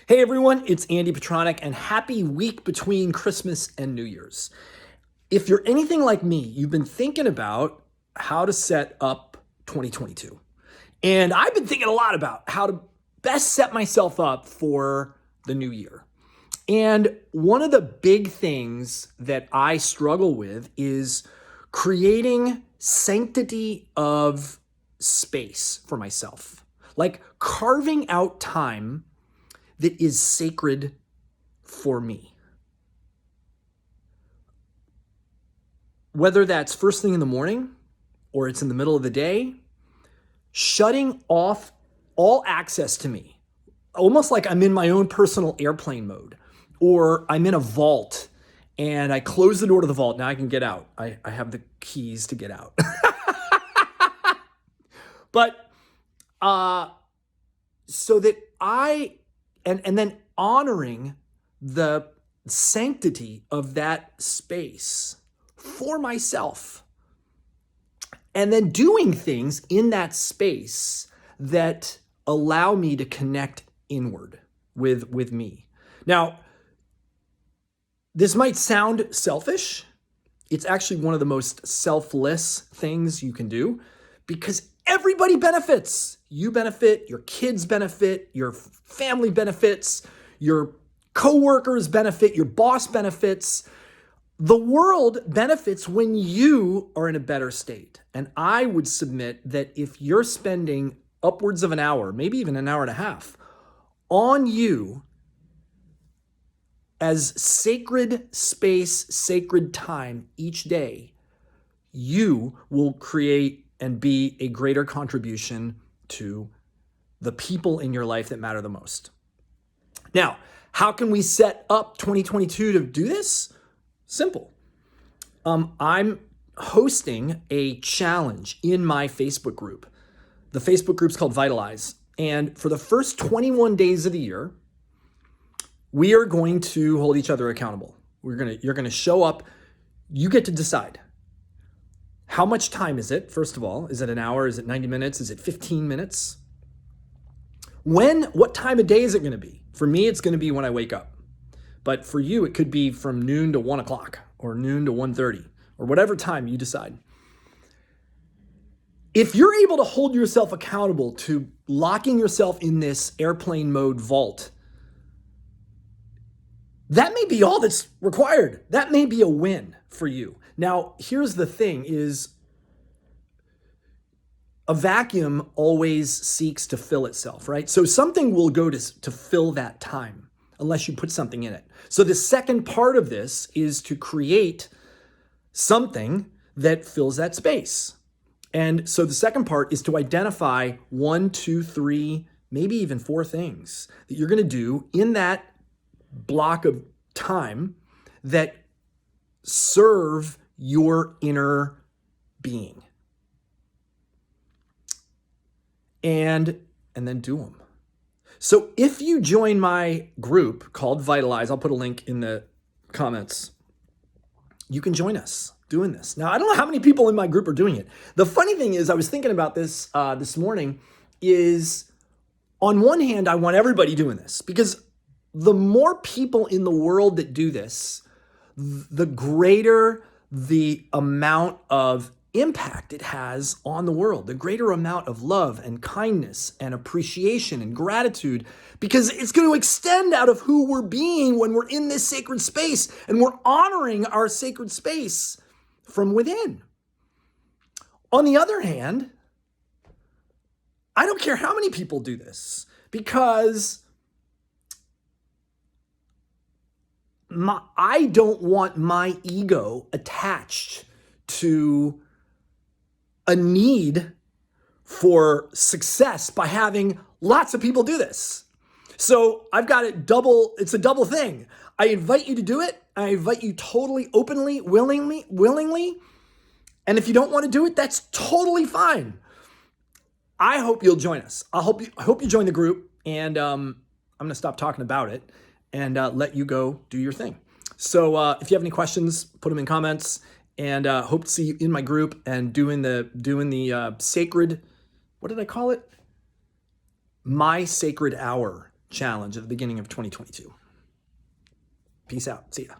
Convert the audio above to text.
Hey everyone, it's Andy Petronic, and happy week between Christmas and New Year's. If you're anything like me, you've been thinking about how to set up 2022. And I've been thinking a lot about how to best set myself up for the new year. And one of the big things that I struggle with is creating sanctity of space for myself, like carving out time that is sacred for me. Whether that's first thing in the morning or it's in the middle of the day, shutting off all access to me, almost like I'm in my own personal airplane mode, or I'm in a vault and I close the door to the vault. Now I can get out. I have the keys to get out. But so that and then honoring the sanctity of that space for myself, and then doing things in that space that allow me to connect inward with me. Now, this might sound selfish. It's actually one of the most selfless things you can do because everybody benefits. You benefit, your kids benefit, your family benefits, your coworkers benefit, your boss benefits. The world benefits when you are in a better state. And I would submit that if you're spending upwards of an hour, maybe even an hour and a half, on you as sacred space, sacred time each day, you will create and be a greater contribution to the people in your life that matter the most. Now, how can we set up 2022 to do this? Simple. I'm hosting a challenge in my Facebook group. The Facebook group's called Vitalize. And for the first 21 days of the year, we are going to hold each other accountable. You're going to show up. You get to decide. How much time is it? First of all, is it an hour? Is it 90 minutes? Is it 15 minutes? What time of day is it going to be? For me, it's going to be when I wake up. But for you, it could be from noon to 1 o'clock or noon to 1:30 or whatever time you decide. If you're able to hold yourself accountable to locking yourself in this airplane mode vault, that may be all that's required. That may be a win for you. Now, here's the thing is a vacuum always seeks to fill itself, right? So something will go to fill that time unless you put something in it. So the second part of this is to create something that fills that space. And so the second part is to identify 1, 2, 3, maybe even 4 things that you're going to do in that block of time that serve your inner being. And then do them. So if you join my group called Vitalize, I'll put a link in the comments. You can join us doing this. Now, I don't know how many people in my group are doing it. The funny thing is, I was thinking about this this morning, is on one hand, I want everybody doing this because the more people in the world that do this, the greater the amount of impact it has on the world, the greater amount of love and kindness and appreciation and gratitude, because it's going to extend out of who we're being when we're in this sacred space and we're honoring our sacred space from within. On the other hand, I don't care how many people do this because I don't want my ego attached to a need for success by having lots of people do this. So I've got it's a double thing. I invite you to do it. I invite you totally, openly, willingly. And if you don't want to do it, that's totally fine. I hope you'll join us. I hope you join the group, and I'm going to stop talking about it and let you go do your thing. So if you have any questions, put them in comments, and hope to see you in my group and doing the sacred, what did I call it? My Sacred Hour challenge at the beginning of 2022. Peace out. See ya.